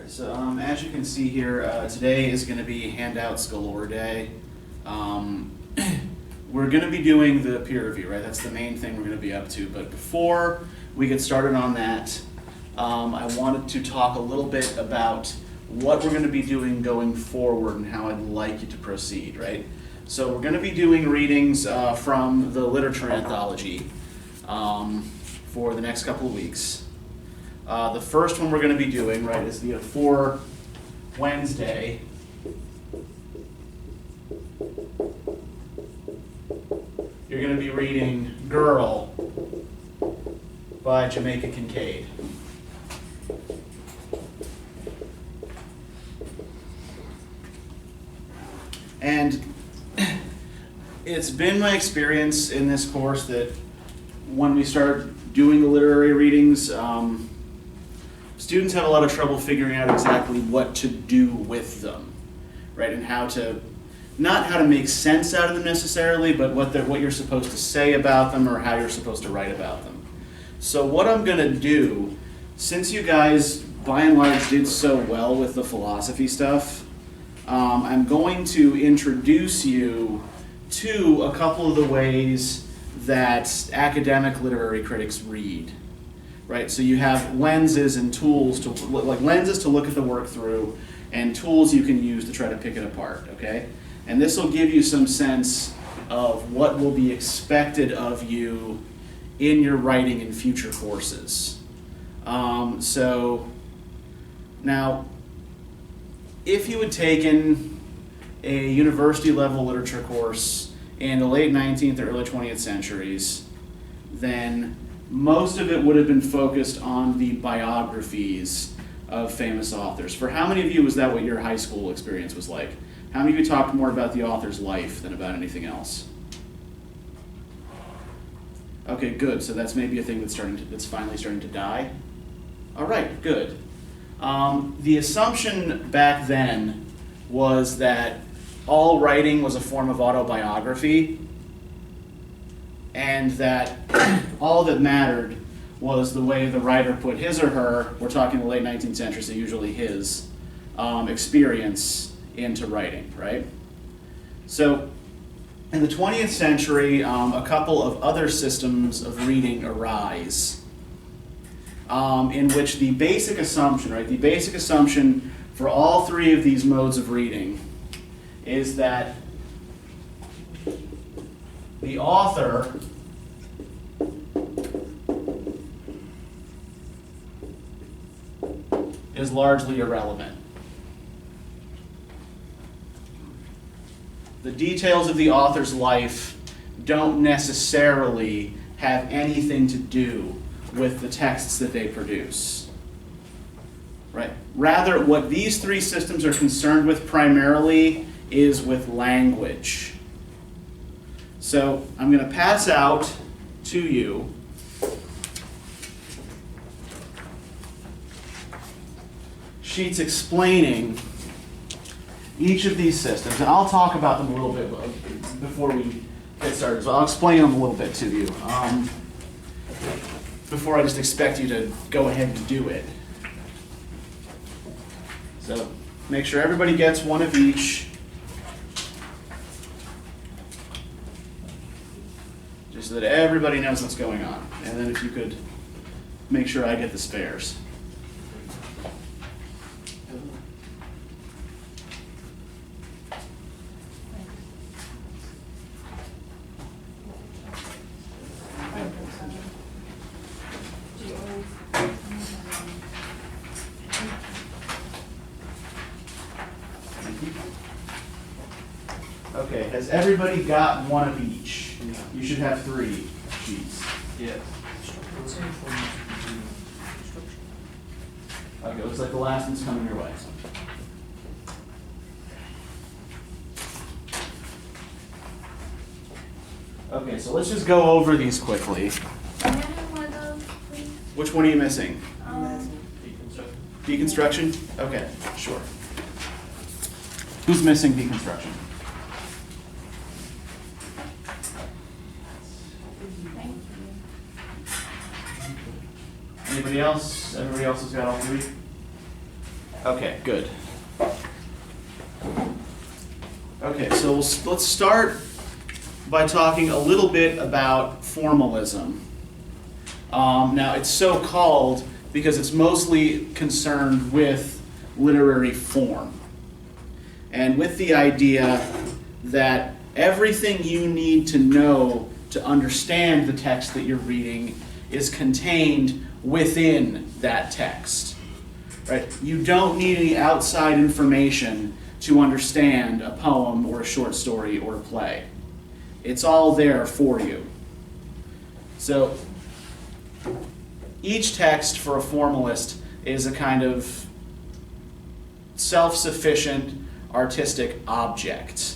So as you can see here, today is going to be handouts galore day. We're going to be doing the peer review, right? That's the main thing we're going to be up to. But before we get started on that, I wanted to talk a little bit about what we're going to be doing going forward and how I'd like you to proceed, right? So we're going to be doing readings from the literature anthology for the next couple of weeks. The first one we're going to be doing, right, is for Wednesday. You're going to be reading Girl by Jamaica Kincaid. And it's been my experience in this course that when we start doing the literary readings, students have a lot of trouble figuring out exactly what to do with them, right? And not how to make sense out of them necessarily, but what you're supposed to say about them or how you're supposed to write about them. So what I'm going to do, since you guys by and large did so well with the philosophy stuff, I'm going to introduce you to a couple of the ways that academic literary critics read. Right, so you have lenses and tools to lenses to look at the work through, and tools you can use to try to pick it apart. Okay, and this will give you some sense of what will be expected of you in your writing in future courses. So now, if you had taken a university level literature course in the late 19th or early 20th centuries, then most of it would have been focused on the biographies of famous authors. For how many of you was that what your high school experience was like? How many of you talked more about the author's life than about anything else? Okay, good. So that's maybe a thing that's finally starting to die. All right, good. The assumption back then was that all writing was a form of autobiography, and that all that mattered was the way the writer put his or her, we're talking the late 19th century, so usually his, experience into writing, right? So in the 20th century, a couple of other systems of reading arise, in which the basic assumption, right, the basic assumption for all three of these modes of reading is that the author is largely irrelevant. The details of the author's life don't necessarily have anything to do with the texts that they produce. Right? Rather, what these three systems are concerned with primarily is with language. So I'm going to pass out to you sheets explaining each of these systems, and I'll talk about them a little bit before we get started. So I'll explain them a little bit to you before I just expect you to go ahead and do it. So make sure everybody gets one of each. So that everybody knows what's going on. And then if you could make sure I get the spares. Okay, has everybody got one of each? You should have 3 sheets. Yes. Okay, looks like the last one's coming your way. Okay, so let's just go over these quickly. Can I have one of those, please? Which one are you missing? Deconstruct. Deconstruction? Okay, sure. Who's missing deconstruction? Thank you. Anybody else? Everybody else has got all 3? Okay, good. Okay, so let's start by talking a little bit about formalism. Now, it's so called because it's mostly concerned with literary form, and with the idea that everything you need to know to understand the text that you're reading is contained within that text. Right? You don't need any outside information to understand a poem or a short story or a play. It's all there for you. So each text for a formalist is a kind of self-sufficient artistic object.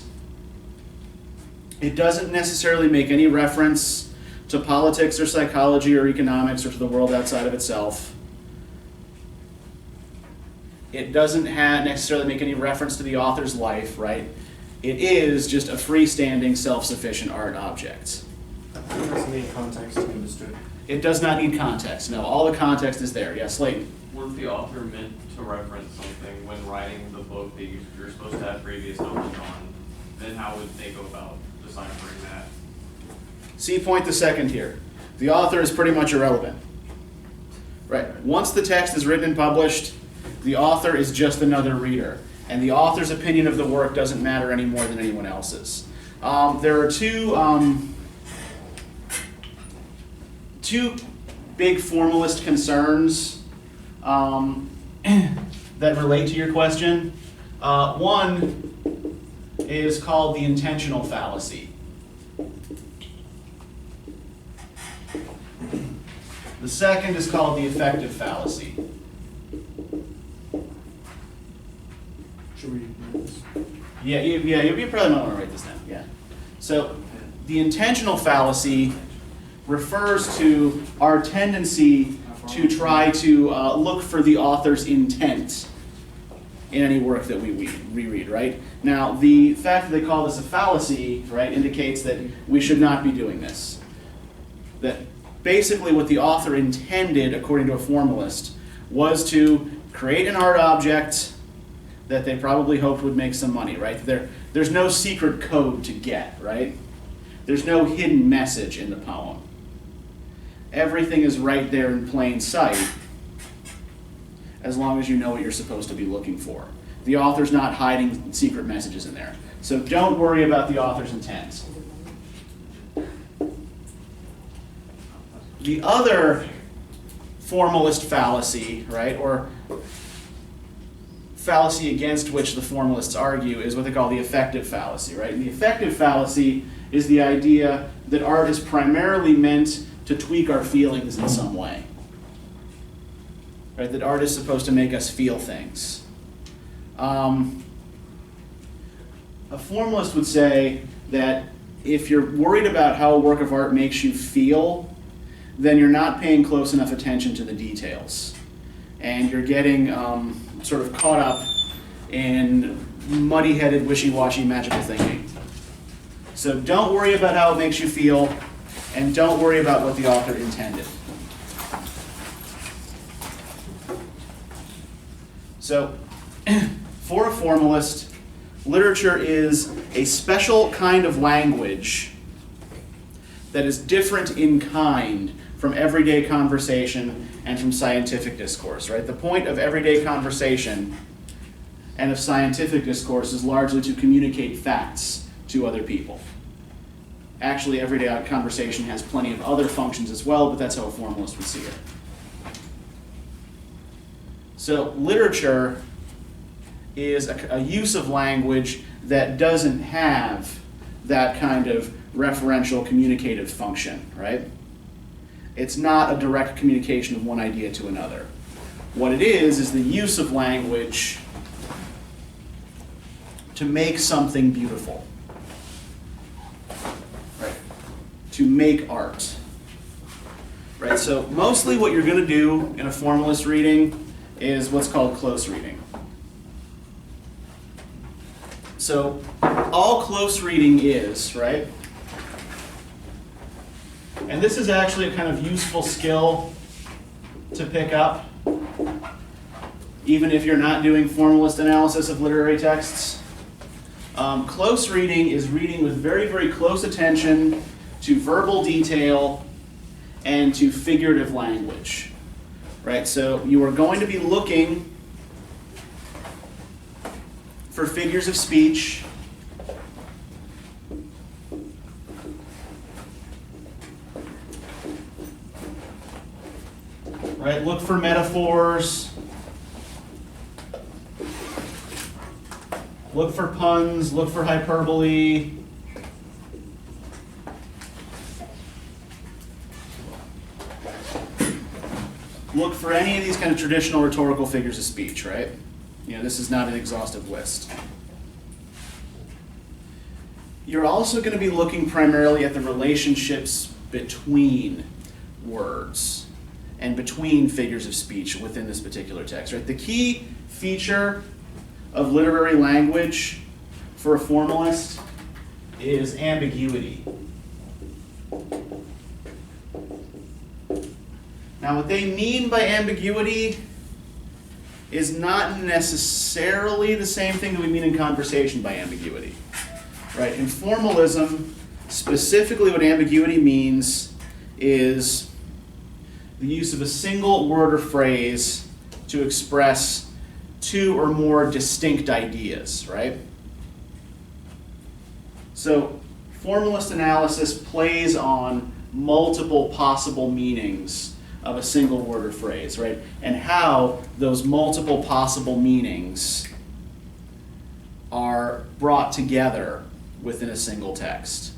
It doesn't necessarily make any reference to politics or psychology or economics or to the world outside of itself. It doesn't necessarily make any reference to the author's life, right? It is just a freestanding, self-sufficient art object. It doesn't need context to be understood. It does not need context. No, all the context is there. Yes, Slayton. Was the author meant to reference something when writing the book that you're supposed to have previous knowledge on? Then how would they go about deciphering that? See point the second here. The author is pretty much irrelevant. Right. Once the text is written and published, the author is just another reader. And the author's opinion of the work doesn't matter any more than anyone else's. There are two big formalist concerns that relate to your question. One is called the intentional fallacy. The second is called the affective fallacy. Should we read this? Yeah, you probably might want to write this down. Yeah. So the intentional fallacy refers to our tendency to try to look for the author's intent in any work that we reread, right? Now, the fact that they call this a fallacy, right, indicates that we should not be doing this. That basically what the author intended, according to a formalist, was to create an art object that they probably hoped would make some money, right? There's no secret code to get, right? There's no hidden message in the poem. Everything is right there in plain sight, as long as you know what you're supposed to be looking for. The author's not hiding secret messages in there. So don't worry about the author's intent. The other formalist fallacy, right, or fallacy against which the formalists argue, is what they call the affective fallacy, right? And the affective fallacy is the idea that art is primarily meant to tweak our feelings in some way. Right? That art is supposed to make us feel things. A formalist would say that if you're worried about how a work of art makes you feel, then you're not paying close enough attention to the details. And you're getting sort of caught up in muddy-headed, wishy-washy magical thinking. So don't worry about how it makes you feel, and don't worry about what the author intended. So, for a formalist, literature is a special kind of language that is different in kind from everyday conversation and from scientific discourse, right? The point of everyday conversation and of scientific discourse is largely to communicate facts to other people. Actually, everyday conversation has plenty of other functions as well, but that's how a formalist would see it. So literature is a use of language that doesn't have that kind of referential communicative function, right? It's not a direct communication of one idea to another. What it is the use of language to make something beautiful, right? To make art, right? So mostly what you're going to do in a formalist reading is what's called close reading. So all close reading is, right? And this is actually a kind of useful skill to pick up. even if you're not doing formalist analysis of literary texts. Close reading is reading with very, very close attention to verbal detail and to figurative language, right? So you are going to be looking for figures of speech, right? Look for metaphors. Look for puns. Look for hyperbole. Look for any of these kind of traditional rhetorical figures of speech, right? You know, this is not an exhaustive list. You're also going to be looking primarily at the relationships between words and between figures of speech within this particular text, right? The key feature of literary language for a formalist is ambiguity. Now, what they mean by ambiguity is not necessarily the same thing that we mean in conversation by ambiguity, right? In formalism, specifically what ambiguity means is the use of a single word or phrase to express two or more distinct ideas, right? So formalist analysis plays on multiple possible meanings of a single word or phrase, right? And how those multiple possible meanings are brought together within a single text,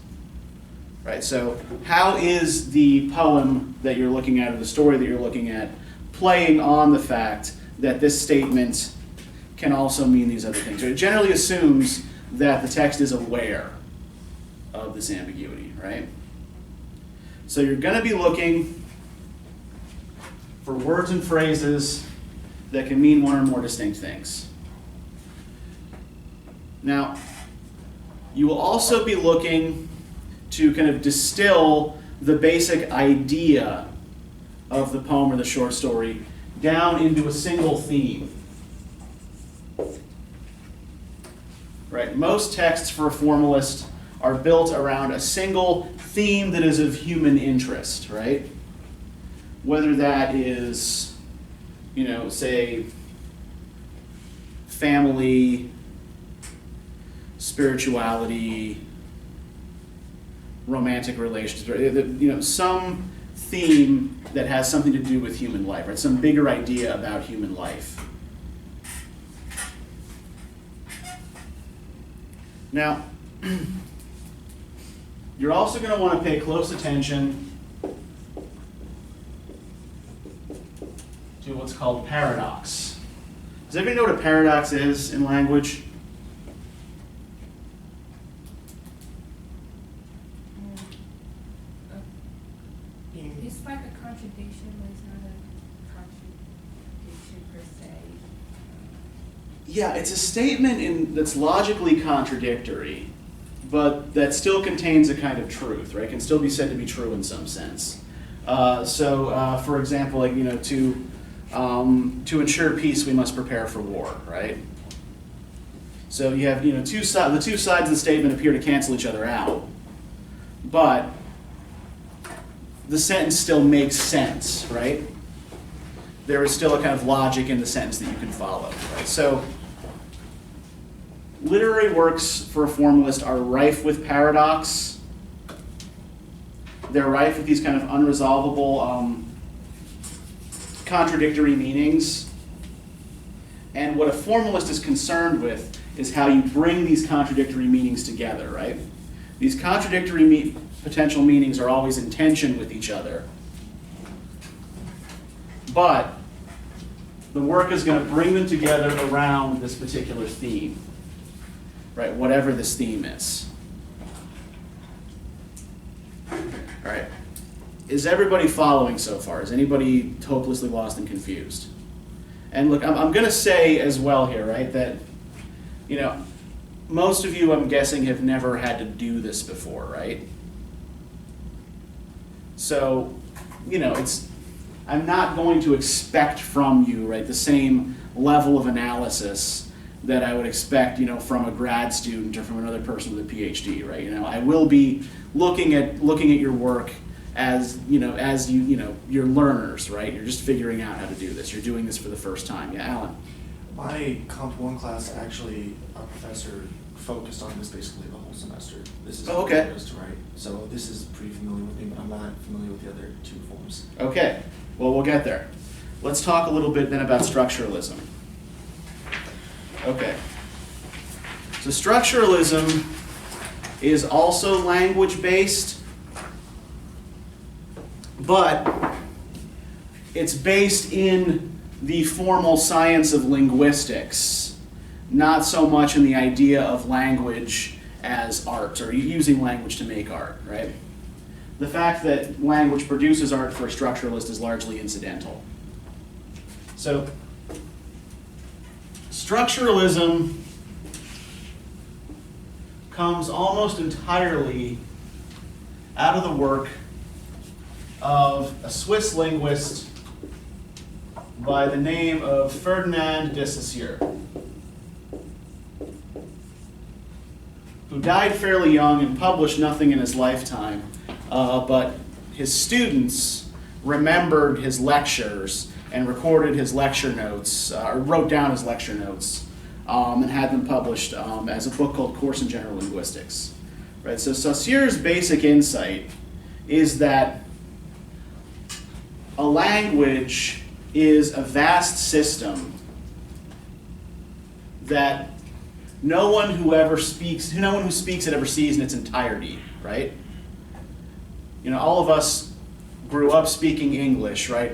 right? So how is the poem that you're looking at or the story that you're looking at playing on the fact that this statement can also mean these other things? So it generally assumes that the text is aware of this ambiguity, right? So you're going to be looking for words and phrases that can mean one or more distinct things. Now, you will also be looking to kind of distill the basic idea of the poem or the short story down into a single theme. Right? Most texts for a formalist are built around a single theme that is of human interest, right? Whether that is, you know, say, family, spirituality, romantic relationships, you know, some theme that has something to do with human life, right? Some bigger idea about human life. Now, you're also going to want to pay close attention to what's called paradox. Does anybody know what a paradox is in language? It's like a contradiction, but it's not a contradiction per se. Yeah, it's a statement that's logically contradictory, but that still contains a kind of truth, right? Can still be said to be true in some sense. For example, like, you know, to ensure peace, we must prepare for war, right? So you have, you know, the two sides of the statement appear to cancel each other out, but the sentence still makes sense, right? There is still a kind of logic in the sentence that you can follow, right? So literary works for a formalist are rife with paradox. They're rife with these kind of unresolvable contradictory meanings. And what a formalist is concerned with is how you bring these contradictory meanings together, right? These contradictory potential meanings are always in tension with each other. But the work is going to bring them together around this particular theme, right? Whatever this theme is. All right. Is everybody following so far? Is anybody hopelessly lost and confused? And look, I'm going to say as well here, right, that, you know, most of you, I'm guessing, have never had to do this before, right? So, you know, I'm not going to expect from you, right, the same level of analysis that I would expect, from a grad student or from another person with a PhD, right? I will be looking at your work as you're learners, right? You're just figuring out how to do this. You're doing this for the first time. Yeah, Alan. My Comp 1 class, actually, our professor focused on this basically the whole semester. This is okay. what he goes to write. So this is pretty familiar with me, but I'm not familiar with the other two forms. Okay, well, we'll get there. Let's talk a little bit then about structuralism. Okay, so structuralism is also language-based, but it's based in the formal science of linguistics, not so much in the idea of language as art, or using language to make art, right? The fact that language produces art for a structuralist is largely incidental. So, structuralism comes almost entirely out of the work of a Swiss linguist by the name of Ferdinand de Saussure, who died fairly young and published nothing in his lifetime, but his students remembered his lectures and recorded his lecture notes, or wrote down his lecture notes, and had them published as a book called Course in General Linguistics. Right? So Saussure's basic insight is that a language is a vast system that no one who speaks it ever sees in its entirety, right? All of us grew up speaking English, right?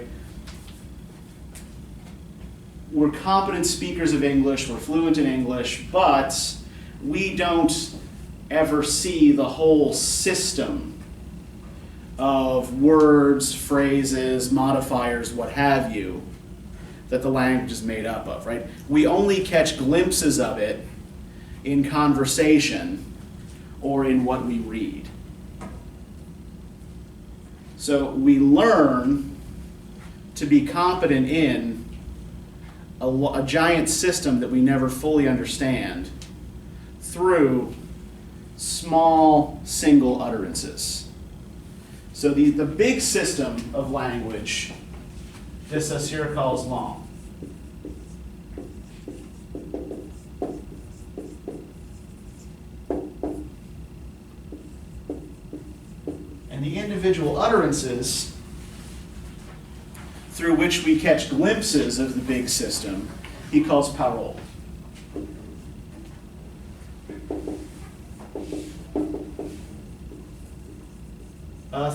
We're competent speakers of English, we're fluent in English, but we don't ever see the whole system of words, phrases, modifiers, what have you, that the language is made up of, right? We only catch glimpses of it in conversation or in what we read. So we learn to be competent in a giant system that we never fully understand through small single utterances. So the big system of language, de Saussure calls langue. And the individual utterances through which we catch glimpses of the big system, he calls parole.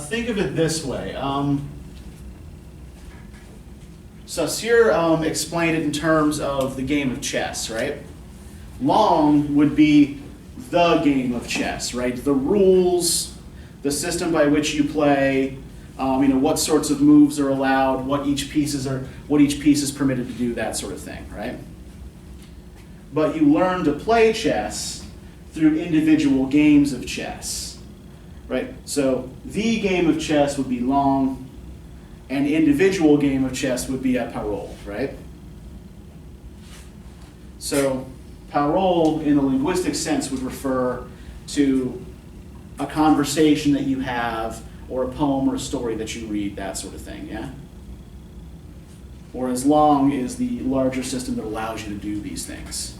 Think of it this way. Saussure explained it in terms of the game of chess, right? Langue would be the game of chess, right? The rules, the system by which you play, what sorts of moves are allowed, what each piece is permitted to do, that sort of thing, right? But you learn to play chess through individual games of chess, right? So the game of chess would be langue, and individual game of chess would be a parole, right? So parole, in a linguistic sense, would refer to a conversation that you have, or a poem or a story that you read, that sort of thing, yeah? Whereas langue is the larger system that allows you to do these things.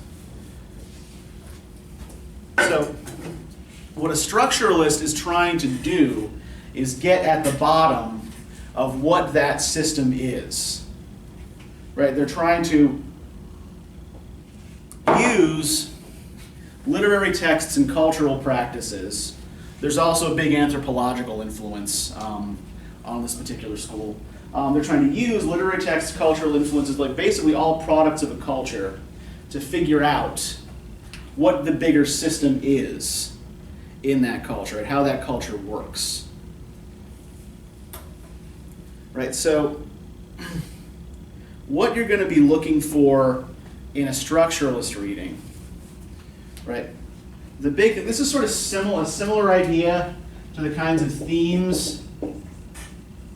So what a structuralist is trying to do is get at the bottom of what that system is. Right? They're trying to use literary texts and cultural practices. There's also a big anthropological influence on this particular school. They're trying to use literary texts, cultural influences, like basically all products of a culture, to figure out what the bigger system is in that culture, and how that culture works. Right, so what you're going to be looking for in a structuralist reading, right? This is sort of a similar idea to the kinds of themes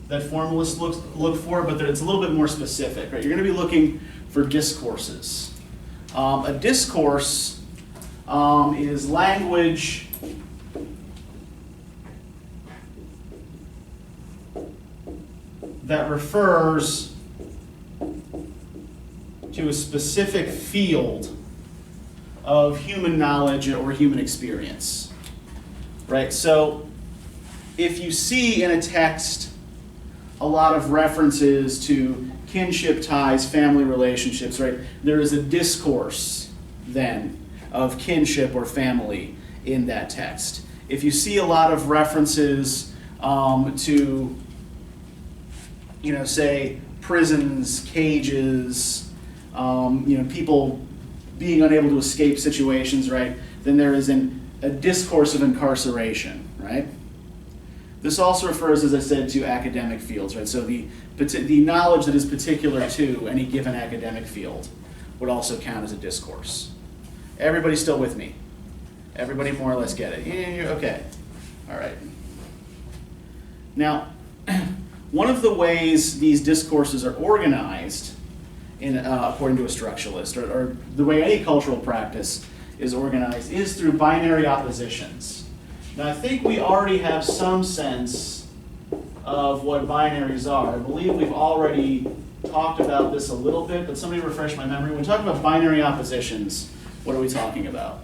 that formalists look for, but it's a little bit more specific, right? You're going to be looking for discourses. A discourse is language that refers to a specific field of human knowledge or human experience, right? So if you see in a text a lot of references to kinship ties, family relationships, right? There is a discourse then of kinship or family in that text. If you see a lot of references to, say prisons, cages, people being unable to escape situations, right? Then there is a discourse of incarceration, right? This also refers, as I said, to academic fields, right? So the knowledge that is particular to any given academic field would also count as a discourse. Everybody still with me? Everybody more or less get it? Yeah, okay. All right. Now, one of the ways these discourses are organized, according to a structuralist, or the way any cultural practice is organized, is through binary oppositions. Now, I think we already have some sense of what binaries are. I believe we've already talked about this a little bit, but somebody refresh my memory. When we talk about binary oppositions, what are we talking about?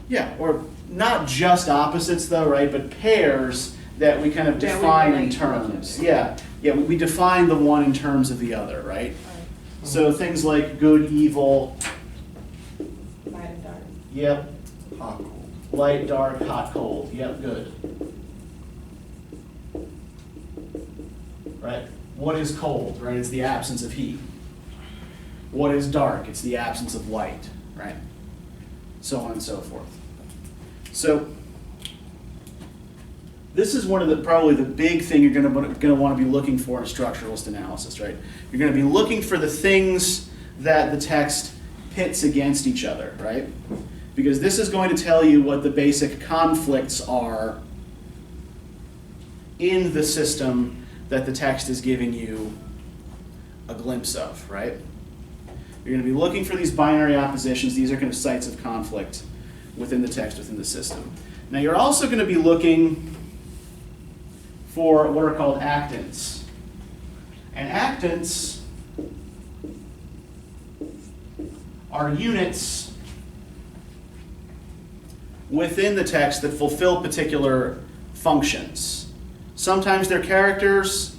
Yeah, or not just opposites though, right? But pairs that we kind of define in terms. Yeah, we define the one in terms of the other, right? So things like good, evil. Light and dark. Yep. Hot, cold. Light, dark, hot, cold. Yep, good. Right? What is cold, right? It's the absence of heat. What is dark? It's the absence of light, right? So on and so forth. So this is one of probably the big thing you're going to want to be looking for in structuralist analysis, right? You're going to be looking for the things that the text pits against each other, right? Because this is going to tell you what the basic conflicts are in the system that the text is giving you a glimpse of, right? You're going to be looking for these binary oppositions. These are kind of sites of conflict within the text, within the system. Now you're also going to be looking for what are called actants. And actants are units within the text that fulfill particular functions. Sometimes they're characters,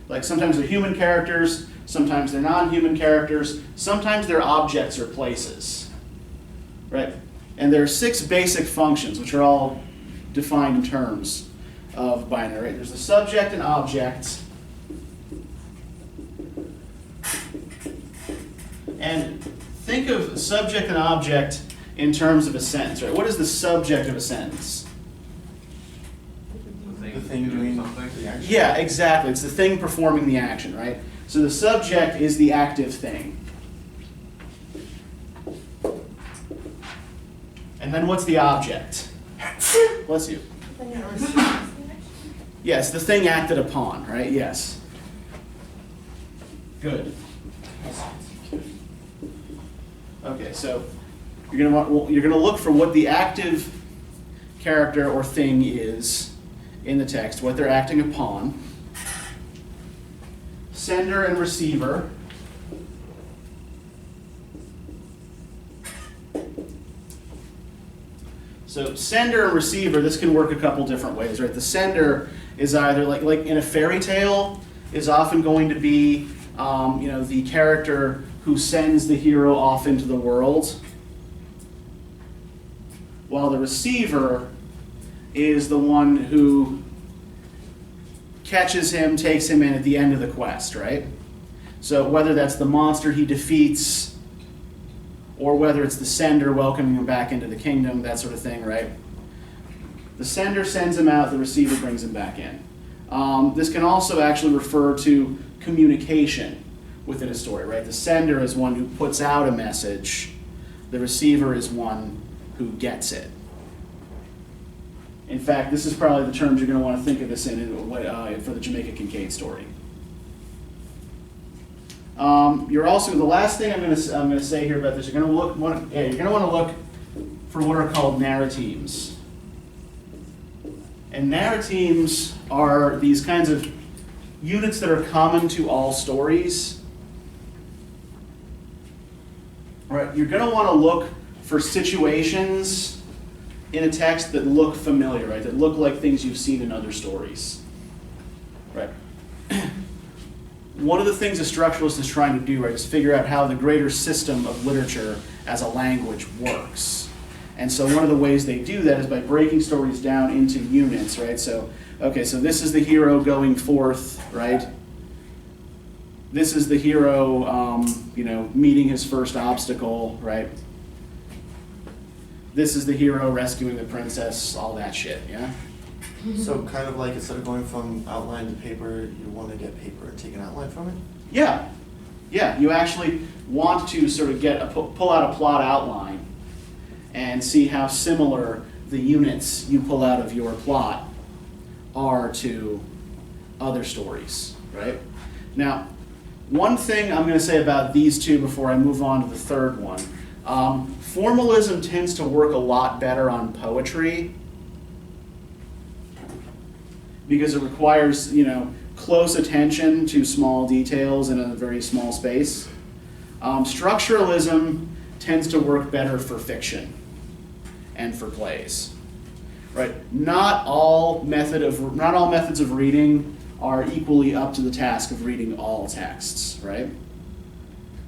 like sometimes they're human characters, sometimes they're non-human characters, sometimes they're objects or places, right? And there are 6 basic functions, which are all defined in terms of binary. There's the subject and object. And think of subject and object in terms of a sentence, right? What is the subject of a sentence? The thing doing the action. Yeah, exactly. It's the thing performing the action, right? So the subject is the active thing. And then what's the object? Bless you. Yes, the thing acted upon, right? Yes. Good. Okay, so you're going to look for what the active character or thing is in the text, what they're acting upon. Sender and receiver. So sender and receiver, this can work a couple different ways, right? The sender is either, like in a fairy tale, is often going to be the character who sends the hero off into the world, while the receiver is the one who catches him, takes him in at the end of the quest, right? So whether that's the monster he defeats, or whether it's the sender welcoming him back into the kingdom, that sort of thing, right? The sender sends him out, the receiver brings him back in. This can also actually refer to communication within a story, right? The sender is one who puts out a message. The receiver is one who gets it. In fact, this is probably the terms you're going to want to think of this in for the Jamaica Kincaid story. You're also, the last thing I'm gonna say here about this, you're gonna want to look for what are called narratemes. And narratemes are these kinds of units that are common to all stories. Right? You're going to want to look for situations in a text that look familiar, right? That look like things you've seen in other stories. Right? One of the things a structuralist is trying to do, right, is figure out how the greater system of literature as a language works. And so one of the ways they do that is by breaking stories down into units, right? So, okay, so this is the hero going forth, right? This is the hero, meeting his first obstacle, right? This is the hero rescuing the princess, all that shit, yeah? So kind of like instead of going from outline to paper, you want to get paper and take an outline from it? Yeah, you actually want to sort of pull out a plot outline and see how similar the units you pull out of your plot are to other stories, right? Now, one thing I'm going to say about these two before I move on to the third one, formalism tends to work a lot better on poetry because it requires, close attention to small details in a very small space. Structuralism tends to work better for fiction and for plays, right? Not all methods of reading are equally up to the task of reading all texts, right?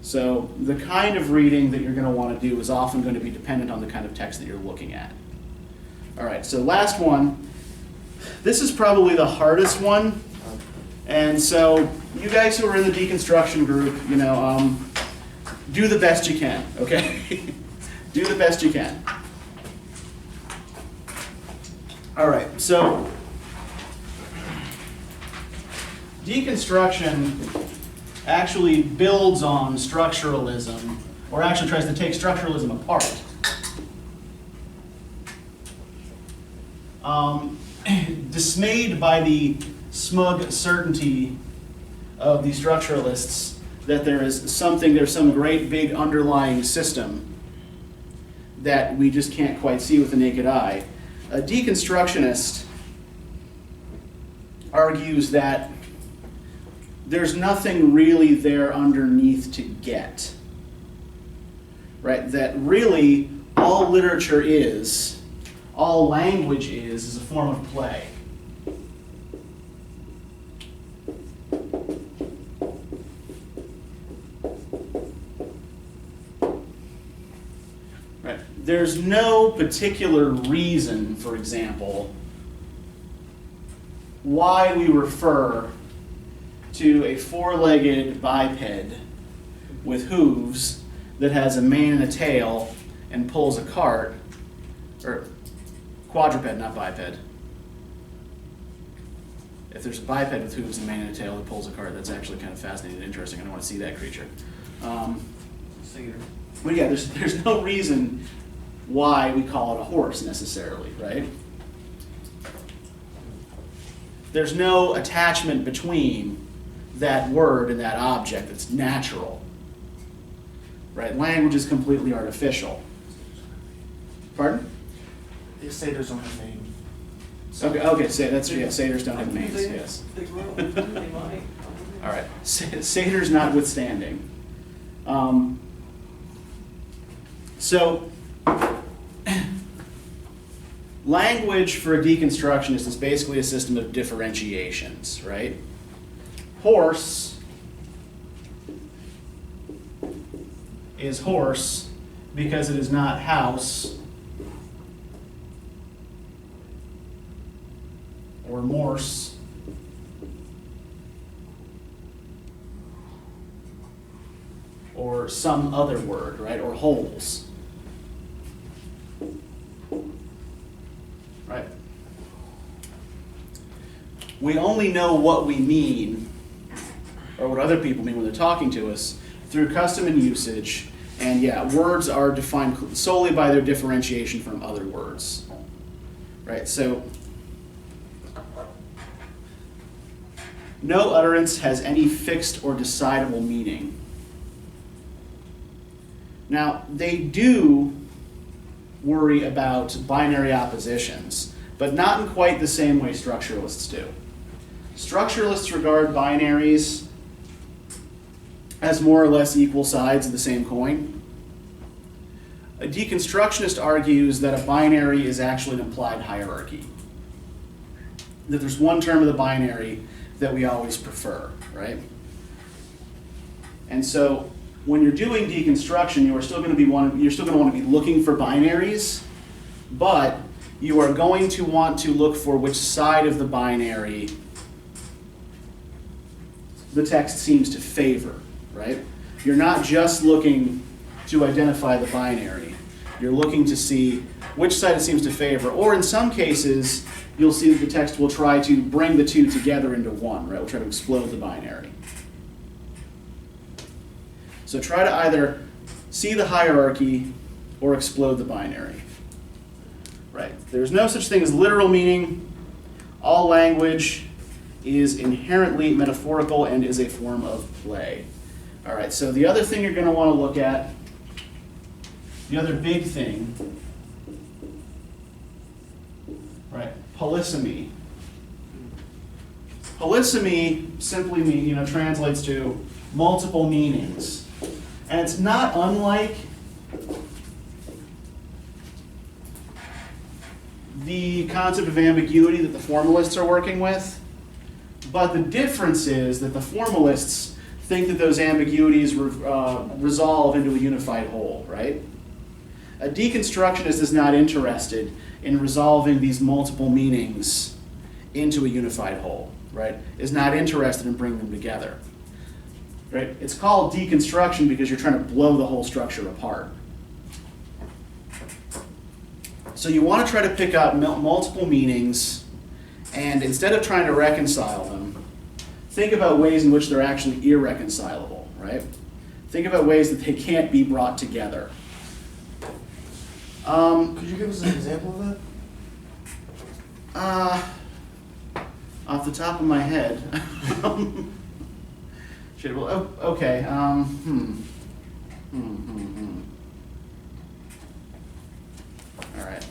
So the kind of reading that you're going to want to do is often going to be dependent on the kind of text that you're looking at. All right, so last one. This is probably the hardest one, and so you guys who are in the deconstruction group, do the best you can, okay? Do the best you can. All right, so deconstruction actually builds on structuralism, or actually tries to take structuralism apart. Dismayed by the smug certainty of the structuralists that there's some great big underlying system that we just can't quite see with the naked eye. A deconstructionist argues that there's nothing really there underneath to get, right? That really all literature is, all language is a form of play. Right? There's no particular reason, for example, why we refer to a four-legged biped with hooves that has a mane and a tail and pulls a cart, or quadruped, not biped. If there's a biped with hooves and mane and a tail that pulls a cart, that's actually kind of fascinating and interesting. I don't want to see that creature. But yeah, there's no reason why we call it a horse necessarily, right? There's no attachment between that word and that object that's natural, right? Language is completely artificial. Pardon? The satyrs don't have names. Okay, satyrs don't have names, yes. All right, satyrs notwithstanding. So, language for a deconstructionist is basically a system of differentiations, right? Horse is horse because it is not house or morse or some other word, right? Or holes. Right? We only know what we mean, or what other people mean when they're talking to us, through custom and usage. And yeah, words are defined solely by their differentiation from other words. Right? So, No utterance has any fixed or decidable meaning. Now, they do worry about binary oppositions, but not in quite the same way structuralists do. Structuralists regard binaries as more or less equal sides of the same coin. A deconstructionist argues that a binary is actually an implied hierarchy. That there's one term of the binary that we always prefer, right? And so when you're doing deconstruction, you're still going to want to be looking for binaries, but you are going to want to look for which side of the binary the text seems to favor, right? You're not just looking to identify the binary. You're looking to see which side it seems to favor, or in some cases, you'll see that the text will try to bring the two together into one, right? We'll try to explode the binary. So try to either see the hierarchy or explode the binary, right? There's no such thing as literal meaning. All language is inherently metaphorical and is a form of play. All right, so the other thing you're going to want to look at, the other big thing, right, polysemy. Polysemy simply translates to multiple meanings. And it's not unlike the concept of ambiguity that the formalists are working with. But the difference is that the formalists think that those ambiguities resolve into a unified whole, right? A deconstructionist is not interested in resolving these multiple meanings into a unified whole, right? Is not interested in bringing them together, right? It's called deconstruction because you're trying to blow the whole structure apart. So you want to try to pick out multiple meanings, and instead of trying to reconcile them, think about ways in which they're actually irreconcilable, right? Think about ways that they can't be brought together. Could you give us an example of that? Off the top of my head. Okay. All right.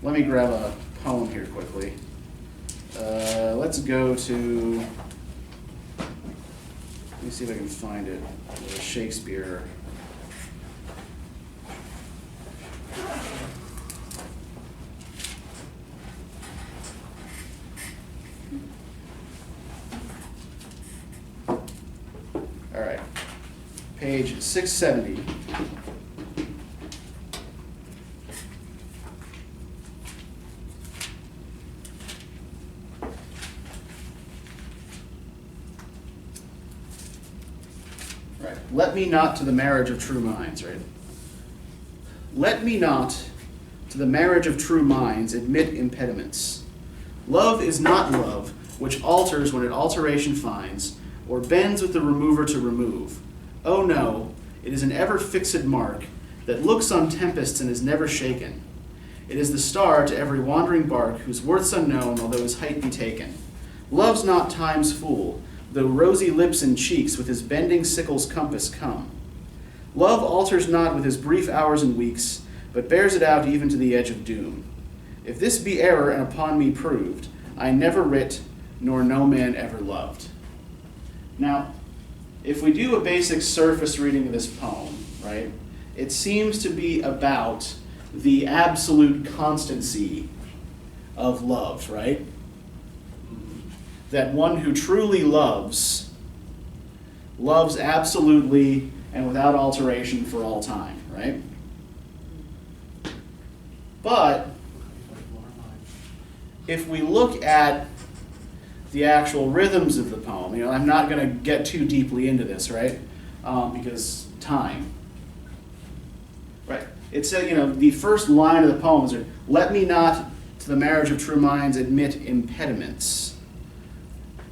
Let me grab a poem here quickly. Let's go to, let me see if I can find it. Shakespeare. All right, page 670. Right, let me not to the marriage of true minds, right? Let me not to the marriage of true minds admit impediments. Love is not love, which alters when it alteration finds, or bends with the remover to remove. Oh no, it is an ever-fixed mark that looks on tempests and is never shaken. It is the star to every wandering bark, whose worth's unknown, although his height be taken. Love's not time's fool, though rosy lips and cheeks with his bending sickle's compass come. Love alters not with his brief hours and weeks, but bears it out even to the edge of doom. If this be error and upon me proved, I never writ, nor no man ever loved. Now, if we do a basic surface reading of this poem, right, it seems to be about the absolute constancy of love, right? That one who truly loves absolutely and without alteration for all time, right? But if we look at the actual rhythms of the poem, I'm not going to get too deeply into this, right? Because time. Right. It said, the first line of the poem is, let me not to the marriage of true minds admit impediments.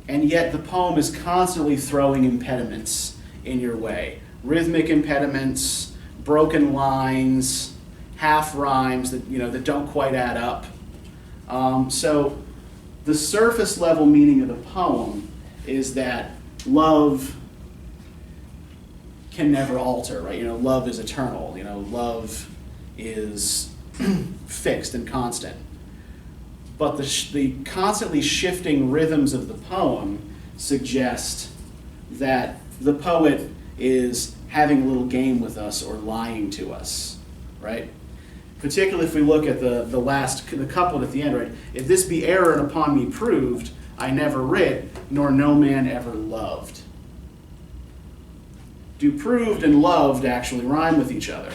And yet the poem is constantly throwing impediments in your way. Rhythmic impediments, broken lines, half rhymes that don't quite add up. So the surface level meaning of the poem is that love can never alter, right? Love is eternal. Love is fixed and constant. But the constantly shifting rhythms of the poem suggest that the poet is having a little game with us or lying to us, right? Particularly if we look at the couplet at the end, right? If this be error and upon me proved, I never writ, nor no man ever loved. Do proved and loved actually rhyme with each other?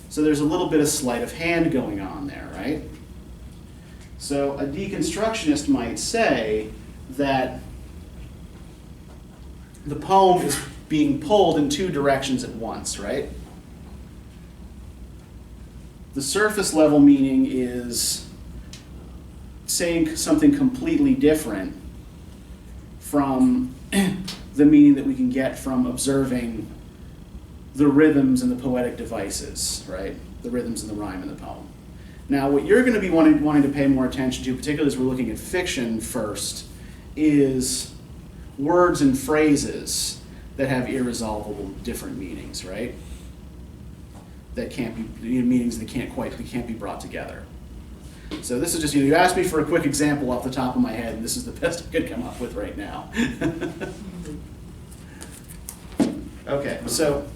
So there's a little bit of sleight of hand going on there, right? So a deconstructionist might say that the poem is being pulled in two directions at once, right? The surface level meaning is saying something completely different from the meaning that we can get from observing the rhythms and the poetic devices, right? The rhythms and the rhyme in the poem. Now, what you're going to be wanting to pay more attention to, particularly as we're looking at fiction first, is words and phrases that have irresolvable different meanings, right? That can't be, meanings that can't be brought together. So this is just, you asked me for a quick example off the top of my head, and this is the best I could come up with right now. Okay, so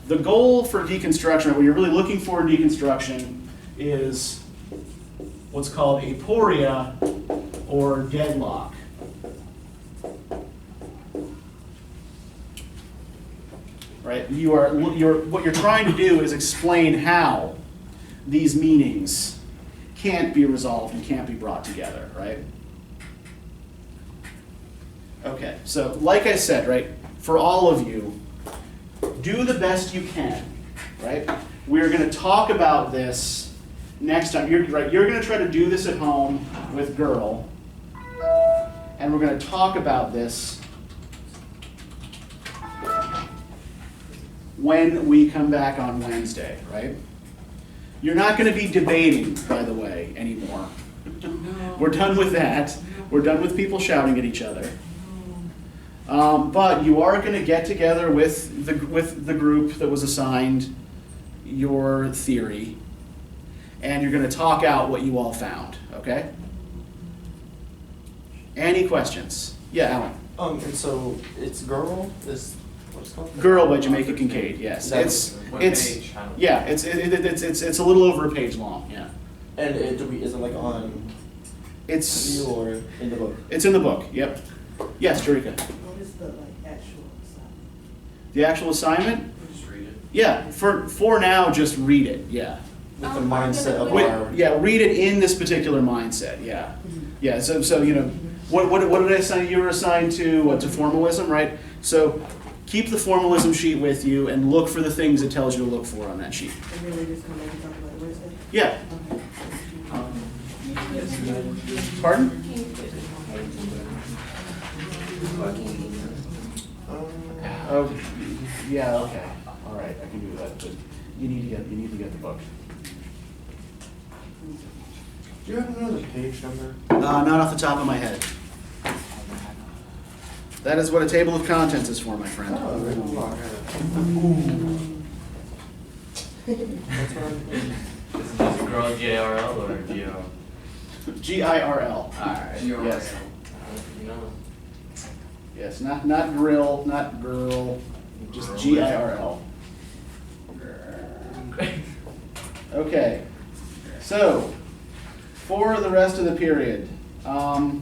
the goal for deconstruction, what you're really looking for in deconstruction, is what's called aporia or deadlock. Right? What you're trying to do is explain how these meanings can't be resolved and can't be brought together, right? Okay, so like I said, right, for all of you, do the best you can, right? We're going to talk about this next time. You're going to try to do this at home with Girl, and we're going to talk about this when we come back on Wednesday, right? You're not going to be debating, by the way, anymore. We're done with that. We're done with people shouting at each other. But you are going to get together with the group that was assigned your theory, and you're going to talk out what you all found, okay? Any questions? Yeah, Alan. And so it's Girl, this, what's it called? Girl by Jamaica Kincaid, yes. It's a little over a page long, yeah. And is it like on It's you or in the book? It's in the book, yep. Yes, Jurika. What is the actual assignment? The actual assignment? Just read it. Yeah, for now, just read it, yeah. With the mindset of our... Yeah, read it in this particular mindset, yeah. Yeah, so what did I assign? You were assigned to formalism, right? So keep the formalism sheet with you and look for the things it tells you to look for on that sheet. And then we're just gonna maybe talk about it Wednesday? Yeah. Okay. Pardon? Oh, yeah, okay. All right, I can do that, but you need to get the book. Do you happen to know the page number? Not off the top of my head. That is what a table of contents is for, my friend. Oh, right. That's what I'm... Is it Girl G-A-R-L or G-O? G-I-R-L. Alright. Yes. You know. Yes, not grill, not girl, just G-I-R-L. Okay, so for the rest of the period, I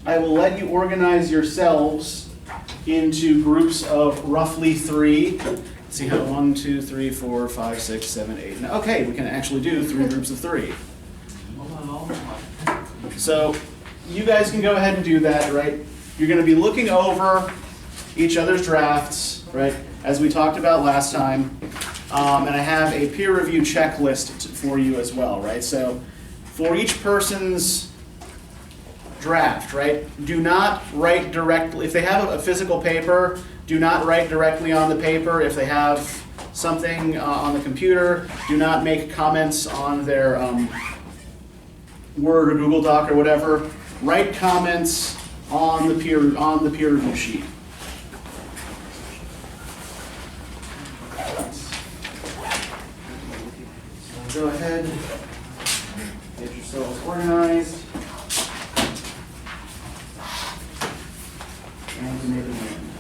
will let you organize yourselves into groups of roughly 3. Let's see how 1, 2, 3, 4, 5, 6, 7, 8. Now, okay, we can actually do 3 groups of 3. So you guys can go ahead and do that, right? You're going to be looking over each other's drafts, right, as we talked about last time. And I have a peer review checklist for you as well, right? So for each person's draft, right, do not write directly. If they have a physical paper, do not write directly on the paper. If they have something on the computer, do not make comments on their Word or Google Doc or whatever, write comments on the peer review sheet. So go ahead, get yourselves organized, and make a win.